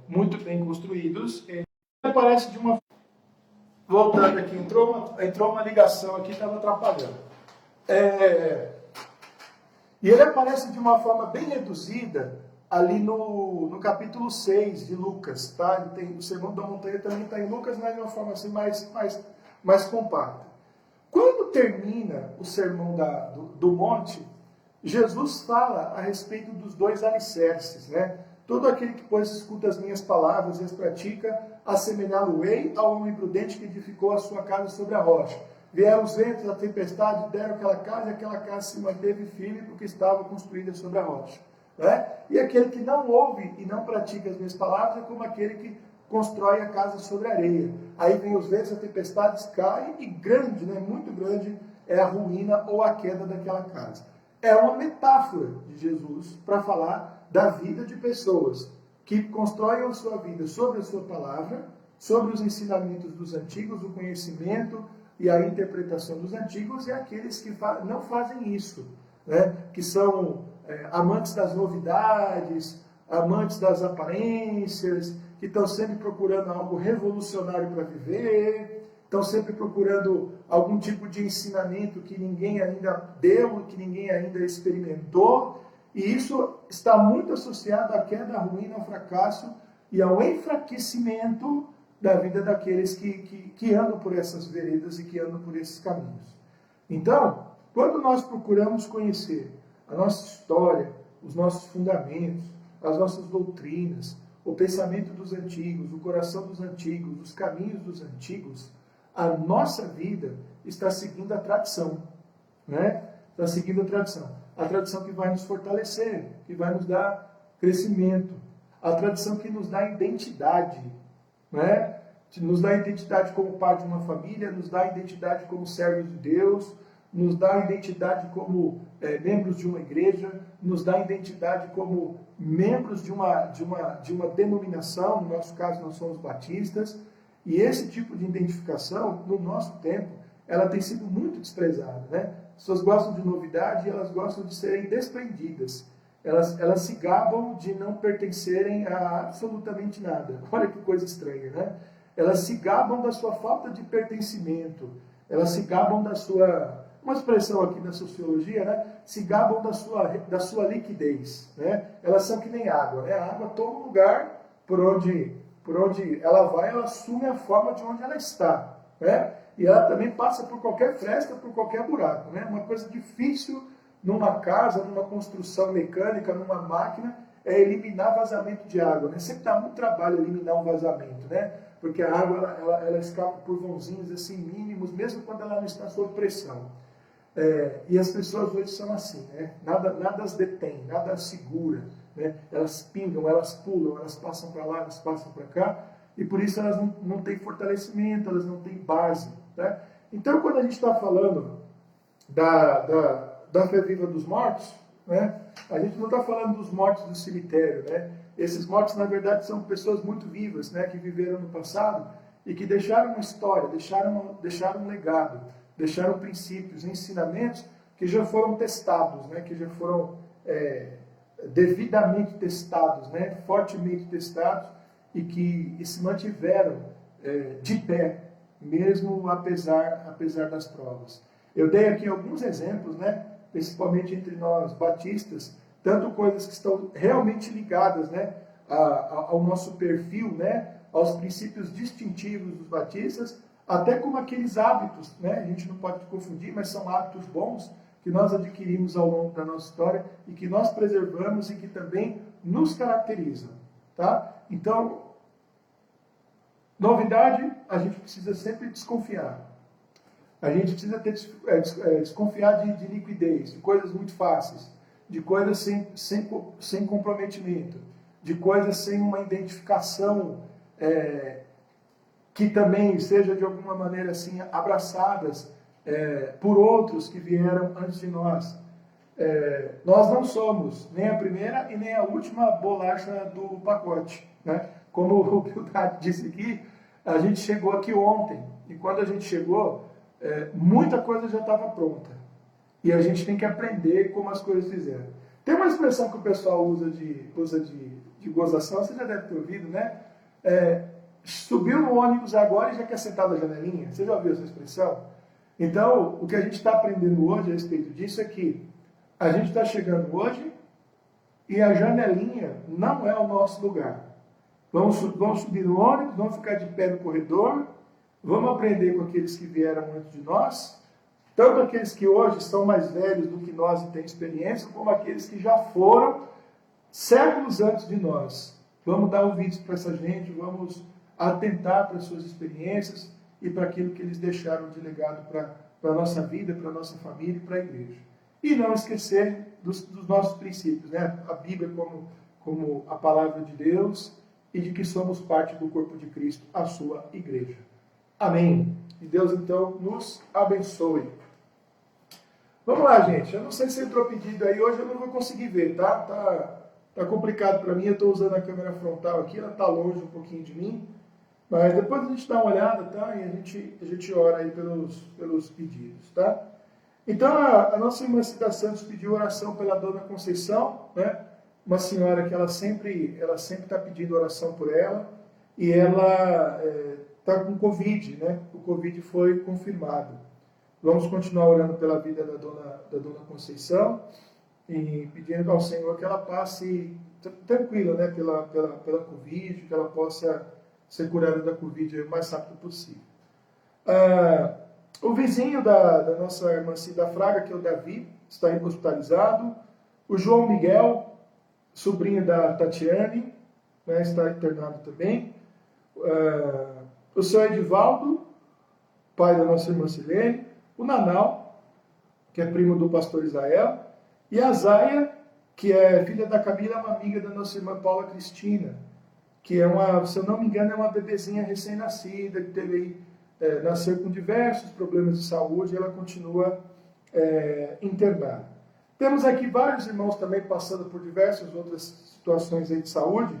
muito bem construídos, ele aparece de uma... Voltando aqui, entrou uma ligação aqui, estava atrapalhando. E ele aparece de uma forma bem reduzida ali no capítulo 6 de Lucas. Tá? O Sermão da Montanha também está em Lucas, mas de uma forma assim mais compacta. Quando termina o Sermão do Monte, Jesus fala a respeito dos dois alicerces, né? Todo aquele que, pois, escuta as minhas palavras e as pratica, assemelhá-lo-ei ao homem prudente que edificou a sua casa sobre a rocha. Vieram os ventos, a tempestade, deram aquela casa, e aquela casa se manteve firme porque estava construída sobre a rocha. Né? E aquele que não ouve e não pratica as minhas palavras é como aquele que constrói a casa sobre a areia. Aí vem os ventos, as tempestades caem, e grande, né, muito grande, é a ruína ou a queda daquela casa. é uma metáfora de Jesus para falar da vida de pessoas que constroem a sua vida sobre a sua palavra, sobre os ensinamentos dos antigos, o conhecimento e a interpretação dos antigos, e aqueles que não fazem isso, né? Que são amantes das novidades, amantes das aparências, que estão sempre procurando algo revolucionário para viver, estão sempre procurando algum tipo de ensinamento que ninguém ainda deu, que ninguém ainda experimentou, e isso está muito associado à queda, à ruína, ao fracasso e ao enfraquecimento da vida daqueles que andam por essas veredas e que andam por esses caminhos. Então, quando nós procuramos conhecer a nossa história, os nossos fundamentos, as nossas doutrinas, o pensamento dos antigos, o coração dos antigos, os caminhos dos antigos, a nossa vida está seguindo a tradição, né? Está seguindo a tradição que vai nos fortalecer, que vai nos dar crescimento, a tradição que nos dá identidade, né? Nos dá identidade como parte de uma família, nos dá identidade como servos de Deus, nos dá identidade como membros de uma igreja, nos dá identidade como membros de uma denominação, no nosso caso nós somos batistas, e esse tipo de identificação, no nosso tempo, ela tem sido muito desprezada, né? As pessoas gostam de novidade e elas gostam de serem desprendidas. Elas se gabam de não pertencerem a absolutamente nada. Olha que coisa estranha, né? Elas se gabam da sua falta de pertencimento. Elas se gabam da sua... Uma expressão aqui na sociologia, né? Se gabam da sua liquidez, né? Elas são que nem água, né? A água toma lugar por onde ela vai, ela assume a forma de onde ela está, né? E ela também passa por qualquer fresta, por qualquer buraco, né? Uma coisa difícil numa casa, numa construção mecânica, numa máquina, é eliminar vazamento de água, né? Sempre dá muito trabalho eliminar um vazamento, né? Porque a água, ela escapa por vãozinhos assim mínimos, mesmo quando ela não está sob pressão. E as pessoas hoje são assim, né? Nada as detém, nada as segura, né? Elas pingam, elas pulam, elas passam para lá, elas passam para cá, e por isso elas não têm fortalecimento, elas não têm base, né? Então, quando a gente está falando da fé viva dos mortos, né? A gente não está falando dos mortos do cemitério, né? Esses mortos, na verdade, são pessoas muito vivas, né? Que viveram no passado e que deixaram uma história, deixaram um legado, deixaram princípios, ensinamentos que já foram testados, né? Que já foram devidamente testados, né? Fortemente testados e que se mantiveram de pé, mesmo apesar das provas. Eu dei aqui alguns exemplos, né? Principalmente entre nós batistas, tanto coisas que estão realmente ligadas, né? Ao nosso perfil, né? Aos princípios distintivos dos batistas, até como aqueles hábitos, né? A gente não pode confundir, mas são hábitos bons que nós adquirimos ao longo da nossa história e que nós preservamos e que também nos caracterizam, tá? Então, novidade, a gente precisa sempre desconfiar. A gente precisa desconfiar de liquidez, de coisas muito fáceis, de coisas sem comprometimento, de coisas sem uma identificação que também seja de alguma maneira assim abraçadas por outros que vieram antes de nós. Nós não somos nem a primeira e nem a última bolacha do pacote, né? Como o Bildad disse aqui, a gente chegou aqui ontem, e quando a gente chegou, muita coisa já estava pronta. E a gente tem que aprender como as coisas fizeram. Tem uma expressão que o pessoal usa de gozação, você já deve ter ouvido, né? Subiu no ônibus agora e já quer sentar na janelinha. Você já ouviu essa expressão? Então, o que a gente está aprendendo hoje a respeito disso é que a gente está chegando hoje e a janelinha não é o nosso lugar. Vamos subir no ônibus, vamos ficar de pé no corredor, vamos aprender com aqueles que vieram antes de nós, tanto aqueles que hoje são mais velhos do que nós e têm experiência, como aqueles que já foram séculos antes de nós. Vamos dar ouvidos para essa gente, vamos atentar para as suas experiências e para aquilo que eles deixaram de legado para a nossa vida, para a nossa família e para a igreja. E não esquecer dos nossos princípios, né? A Bíblia como a palavra de Deus e de que somos parte do corpo de Cristo, a sua igreja. Amém. E Deus então nos abençoe. Vamos lá, gente. Eu não sei se entrou pedido aí. Hoje eu não vou conseguir ver, tá? Tá complicado para mim. Eu estou usando a câmera frontal aqui. Ela está longe um pouquinho de mim. Mas depois a gente dá uma olhada, tá? E a gente ora aí pelos pedidos, tá? Então, a nossa irmã Cida Santos pediu oração pela Dona Conceição, né? Uma senhora que ela sempre está pedindo oração por ela. E ela está com Covid, né? O Covid foi confirmado. Vamos continuar orando pela vida da Dona Conceição e pedindo ao Senhor que ela passe tranquila, né, pela Covid, que ela possa ser curada da Covid o mais rápido possível. O vizinho da nossa irmã Cida Fraga, que é o Davi, está hospitalizado. O João Miguel, sobrinho da Tatiane, né, está internado também. O seu Edivaldo, pai da nossa irmã Silene. O Nanau, que é primo do pastor Israel, e a Zaya, que é filha da Camila, uma amiga da nossa irmã Paula Cristina, que é se eu não me engano, é uma bebezinha recém-nascida, que nasceu com diversos problemas de saúde, e ela continua internada. Temos aqui vários irmãos também passando por diversas outras situações aí de saúde.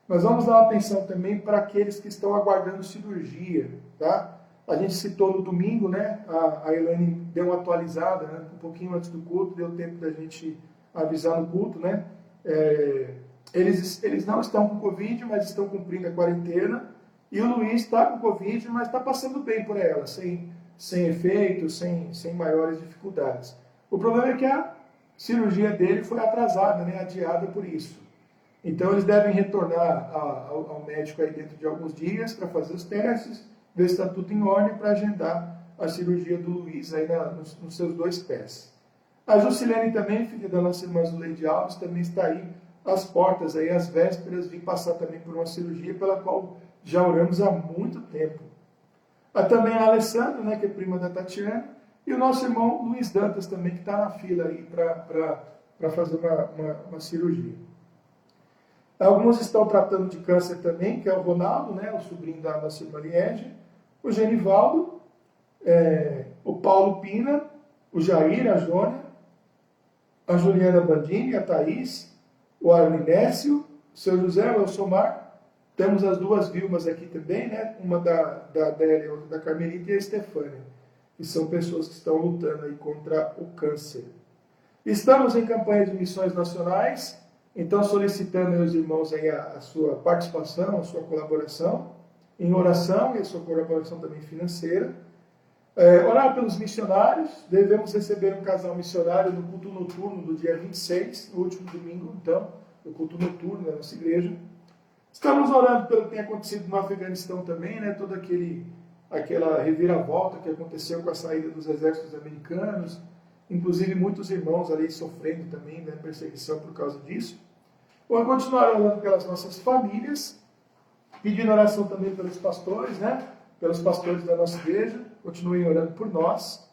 Nós vamos dar atenção também para aqueles que estão aguardando cirurgia, tá? A gente citou no domingo, né? A Elaine deu uma atualizada, né? Um pouquinho antes do culto, deu tempo da gente avisar no culto, né? Eles não estão com Covid, mas estão cumprindo a quarentena. E o Luiz está com Covid, mas está passando bem por ela, sem efeitos, sem maiores dificuldades. O problema é que a cirurgia dele foi atrasada, né? Adiada por isso. Então eles devem retornar ao médico aí dentro de alguns dias para fazer os testes, ver se está tudo em ordem para agendar a cirurgia do Luiz aí nos seus 2 pés. A Jusilene também, filha da nossa irmã Zuleide Alves, também está aí às portas, aí, às vésperas de passar também por uma cirurgia pela qual já oramos há muito tempo. Há também a Alessandra, né, que é prima da Tatiana, e o nosso irmão Luiz Dantas também, que está na fila aí para fazer uma cirurgia. Alguns estão tratando de câncer também, que é o Ronaldo, né, o sobrinho da nossa irmã Liege, o Genivaldo, o Paulo Pina, o Jair, a Jônia, a Juliana Bandini, a Thaís, o Arlinécio, o seu José, o Elsomar. Temos as 2 Vilmas aqui também, né, uma da Adélia e outra da Carmelita, e a Estefânia, que são pessoas que estão lutando aí contra o câncer. Estamos em campanha de missões nacionais. Então, solicitando aos irmãos aí a sua participação, a sua colaboração em oração e a sua colaboração também financeira. Orar pelos missionários. Devemos receber um casal missionário no culto noturno do dia 26, no último domingo, então, no culto noturno da nossa igreja. Estamos orando pelo que tem acontecido no Afeganistão também, né? Toda aquela reviravolta que aconteceu com a saída dos exércitos americanos. Inclusive muitos irmãos ali sofrendo também, né, perseguição por causa disso. Vamos continuar orando pelas nossas famílias, pedindo oração também pelos pastores, né, pelos pastores da nossa igreja. Continuem orando por nós,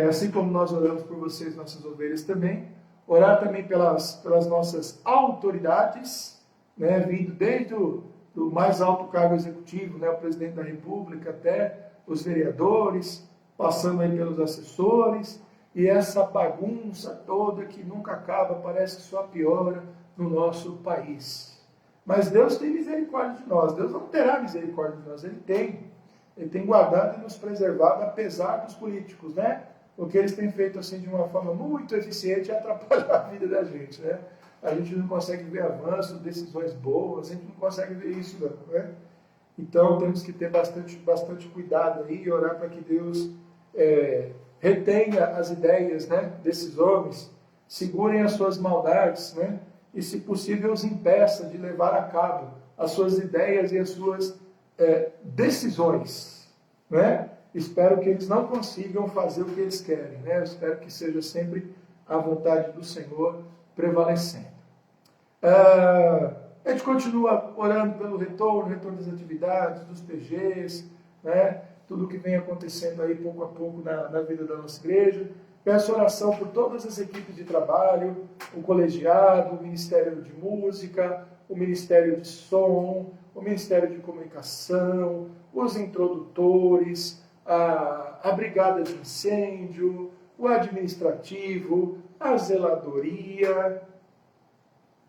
assim como nós oramos por vocês, nossas ovelhas também. Orar também pelas nossas autoridades, né, vindo desde do mais alto cargo executivo, né, o presidente da República, até os vereadores, passando aí pelos assessores. E essa bagunça toda que nunca acaba, parece que só piora no nosso país. Mas Deus tem misericórdia de nós. Deus não terá misericórdia de nós. Ele tem guardado e nos preservado, apesar dos políticos, né? O que eles têm feito assim de uma forma muito eficiente é atrapalhar a vida da gente, né? A gente não consegue ver avanços, decisões boas, a gente não consegue ver isso, não, né? Então temos que ter bastante cuidado aí e orar para que Deus retenha as ideias, né, desses homens, segurem as suas maldades, né, e, se possível, os impeça de levar a cabo as suas ideias e as suas decisões. Né? Espero que eles não consigam fazer o que eles querem. Né? Eu espero que seja sempre a vontade do Senhor prevalecendo. A gente continua orando pelo retorno das atividades, dos PGs, né? Tudo que vem acontecendo aí pouco a pouco na vida da nossa igreja. Peço oração por todas as equipes de trabalho, o colegiado, o Ministério de Música, o Ministério de Som, o Ministério de Comunicação, os introdutores, a Brigada de Incêndio, o administrativo, a zeladoria,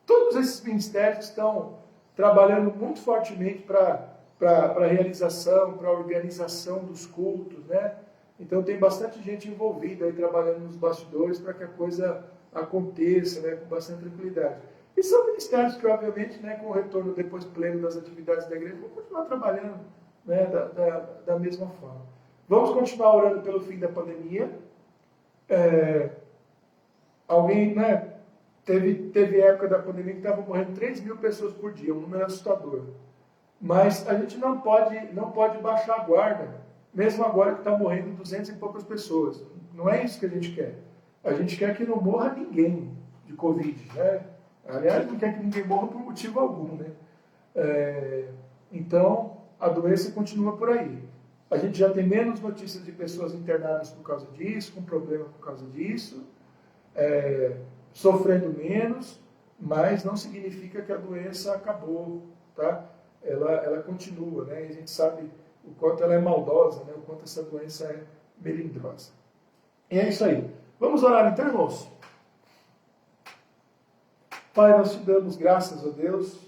todos esses ministérios estão trabalhando muito fortemente para a realização, para a organização dos cultos, né? Então tem bastante gente envolvida aí trabalhando nos bastidores para que a coisa aconteça, né, com bastante tranquilidade. E são ministérios que, obviamente, né, com o retorno depois pleno das atividades da igreja, vão continuar trabalhando, né, da mesma forma. Vamos continuar orando pelo fim da pandemia. Alguém, né, teve época da pandemia que estavam morrendo 3.000 pessoas por dia, um número assustador. Mas a gente não pode baixar a guarda, mesmo agora que está morrendo 200 e poucas pessoas. Não é isso que a gente quer. A gente quer que não morra ninguém de Covid, né? Aliás, não quer que ninguém morra por motivo algum, né? Então, a doença continua por aí. A gente já tem menos notícias de pessoas internadas por causa disso, com problema por causa disso, sofrendo menos, mas não significa que a doença acabou, tá? Ela continua, né? E a gente sabe o quanto ela é maldosa, né? O quanto essa doença é melindrosa. E é isso aí. Vamos orar então, irmãos? Pai, nós te damos graças a Deus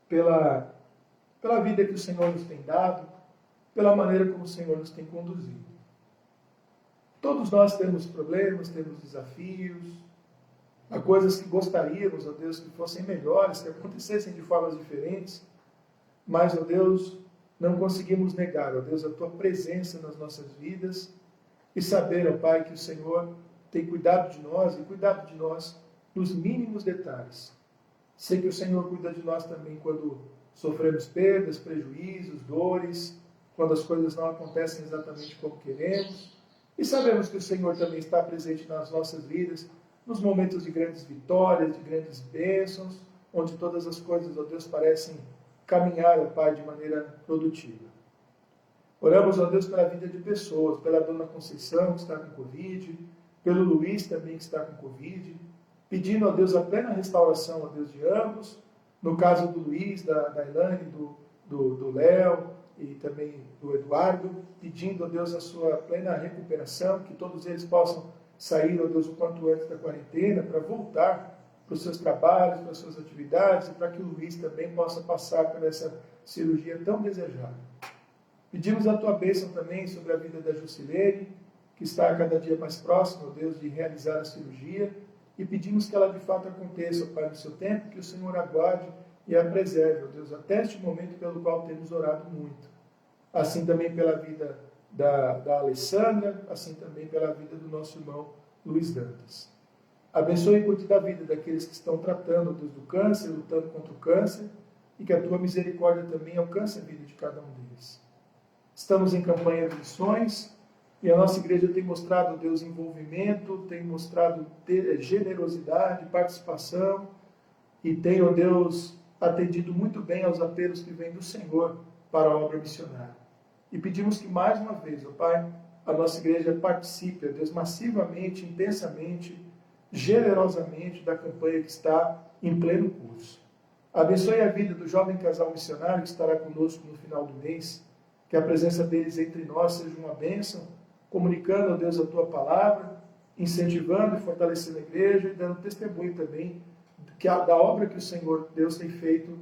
pela vida que o Senhor nos tem dado, pela maneira como o Senhor nos tem conduzido. Todos nós temos problemas, temos desafios, há coisas que gostaríamos, ó Deus, que fossem melhores, que acontecessem de formas diferentes, mas, ó Deus, não conseguimos negar, ó Deus, a Tua presença nas nossas vidas e saber, ó Pai, que o Senhor tem cuidado de nós e cuidado de nós nos mínimos detalhes. Sei que o Senhor cuida de nós também quando sofremos perdas, prejuízos, dores, quando as coisas não acontecem exatamente como queremos. E sabemos que o Senhor também está presente nas nossas vidas, nos momentos de grandes vitórias, de grandes bênçãos, onde todas as coisas, ó Deus, parecem caminhar, ó Pai, de maneira produtiva. Oramos, ó Deus, pela vida de pessoas, pela Dona Conceição, que está com Covid, pelo Luiz também, que está com Covid, pedindo, ó Deus, a plena restauração, ó Deus, de ambos, no caso do Luiz, da Ilane, do Léo e também do Eduardo, pedindo, ó Deus, a sua plena recuperação, que todos eles possam sair, ó Deus, o quanto antes da quarentena, para voltar para os seus trabalhos, para as suas atividades, e para que o Luiz também possa passar por essa cirurgia tão desejada. Pedimos a Tua bênção também sobre a vida da Jusilene, que está a cada dia mais próxima, ó Deus, de realizar a cirurgia, e pedimos que ela de fato aconteça, ó Pai, no seu tempo, que o Senhor aguarde e a preserve, ó Deus, até este momento pelo qual temos orado muito. Assim também pela vida da Alessandra, assim também pela vida do nosso irmão Luiz Dantas. Abençoe e cuide da vida daqueles que estão tratando, ó Deus, do câncer, lutando contra o câncer, e que a Tua misericórdia também alcance a vida de cada um deles. Estamos em campanha de missões, e a nossa igreja tem mostrado, Deus, envolvimento, tem mostrado generosidade, participação, e tem, ó Deus, atendido muito bem aos apelos que vêm do Senhor para a obra missionária. E pedimos que, mais uma vez, ó Pai, a nossa igreja participe, ó Deus, massivamente, intensamente, generosamente da campanha que está em pleno curso. Abençoe a vida do jovem casal missionário que estará conosco no final do mês, que a presença deles entre nós seja uma bênção, comunicando, ó Deus, a Tua palavra, incentivando e fortalecendo a igreja e dando testemunho também da obra que o Senhor Deus tem feito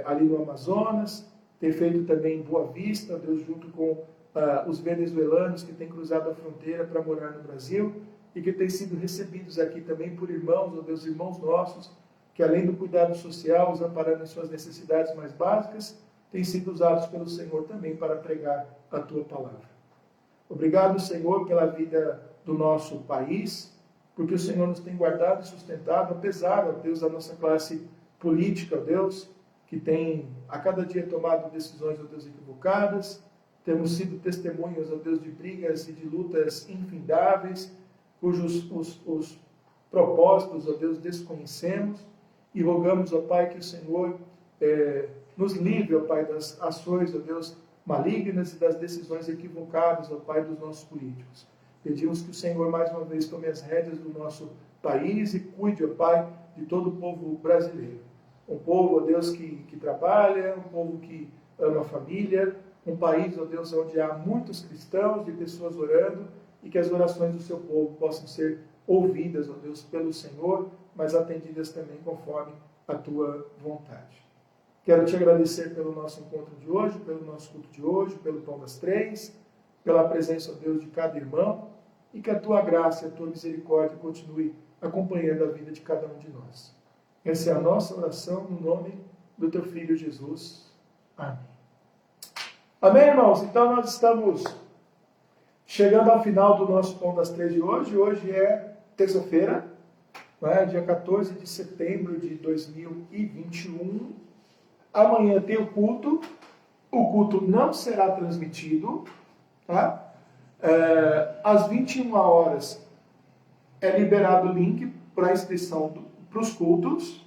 ali no Amazonas, tem feito também em Boa Vista, ó Deus, junto com os venezuelanos que têm cruzado a fronteira para morar no Brasil e que têm sido recebidos aqui também por irmãos, ó Deus, irmãos nossos, que além do cuidado social, os amparando em suas necessidades mais básicas, têm sido usados pelo Senhor também para pregar a Tua palavra. Obrigado, Senhor, pela vida do nosso país, porque o Senhor nos tem guardado e sustentado, apesar, ó Deus, da nossa classe política, ó Deus, que tem a cada dia tomado decisões, ó Deus, equivocadas. Temos sido testemunhas, ó Deus, de brigas e de lutas infindáveis, cujos os propósitos, ó Deus, desconhecemos, e rogamos, ó Pai, que o Senhor nos livre, ó Pai, das ações, ó Deus, malignas e das decisões equivocadas, ó Pai, dos nossos políticos. Pedimos que o Senhor, mais uma vez, tome as rédeas do nosso país e cuide, ó Pai, de todo o povo brasileiro. Um povo, ó Deus, que trabalha, um povo que ama a família, um país, ó Deus, onde há muitos cristãos, de pessoas orando, e que as orações do seu povo possam ser ouvidas, ó Deus, pelo Senhor, mas atendidas também conforme a tua vontade. Quero te agradecer pelo nosso encontro de hoje, pelo nosso culto de hoje, pelo Pão das Três, pela presença, ó Deus, de cada irmão, e que a tua graça e a tua misericórdia continue acompanhando a vida de cada um de nós. Essa é a nossa oração no nome do teu Filho Jesus. Amém. Amém, irmãos? Então nós estamos chegando ao final do nosso Pão das Três de hoje. Hoje é terça-feira, dia 14 de setembro de 2021. Amanhã tem o culto. O culto não será transmitido. Tá? Às 21 horas é liberado o link para inscrição para os cultos.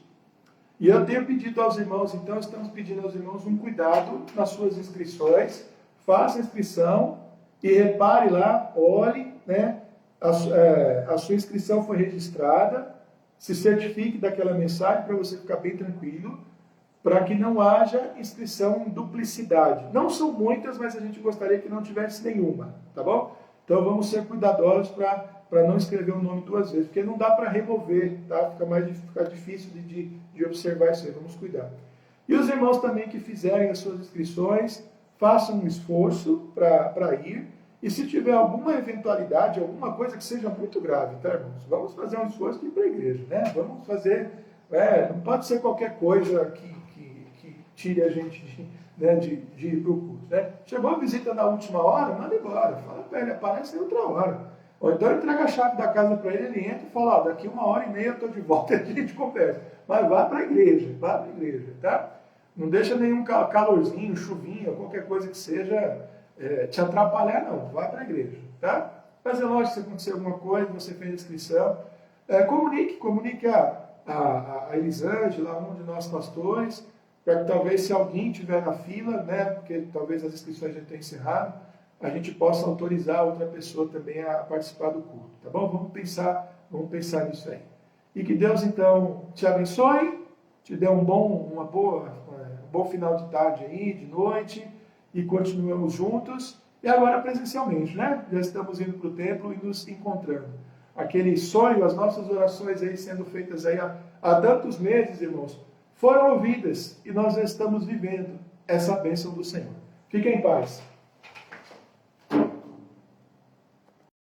E eu tenho pedido aos irmãos, então estamos pedindo aos irmãos um cuidado nas suas inscrições. Faça a inscrição e repare lá, olhe, né? A sua inscrição foi registrada. Se certifique daquela mensagem para você ficar bem tranquilo, para que não haja inscrição em duplicidade. Não são muitas, mas a gente gostaria que não tivesse nenhuma, tá bom? Então vamos ser cuidadosos para não escrever o nome duas vezes, porque não dá para remover, tá? Fica difícil de observar isso aí, vamos cuidar. E os irmãos também que fizerem as suas inscrições, façam um esforço para ir, e se tiver alguma eventualidade, alguma coisa que seja muito grave, tá, irmãos? Vamos fazer um esforço de ir para a igreja, né? Vamos fazer, não pode ser qualquer coisa que tire a gente de ir para o culto, né? Chegou a visita na última hora, manda embora, fala para ele, aparece em outra hora. Ou então entrega a chave da casa para ele, ele entra e fala, daqui 1h30 eu estou de volta e a gente conversa. Mas vá para a igreja, tá? Não deixa nenhum calorzinho, chuvinha, qualquer coisa que seja te atrapalhar, não. Vá para a igreja, tá? Mas é lógico, se acontecer alguma coisa, você fez a inscrição, comunique a Elisângela, um de nós pastores, para que talvez se alguém tiver na fila, né, porque talvez as inscrições já tenham encerrado, a gente possa autorizar outra pessoa também a participar do culto, tá bom? Vamos pensar nisso aí. E que Deus, então, te abençoe, te dê um bom final de tarde aí, de noite, e continuamos juntos. E agora presencialmente, né? Já estamos indo para o templo e nos encontrando. Aquele sonho, as nossas orações aí sendo feitas aí há tantos meses, irmãos, foram ouvidas e nós já estamos vivendo essa bênção do Senhor. Fiquem em paz.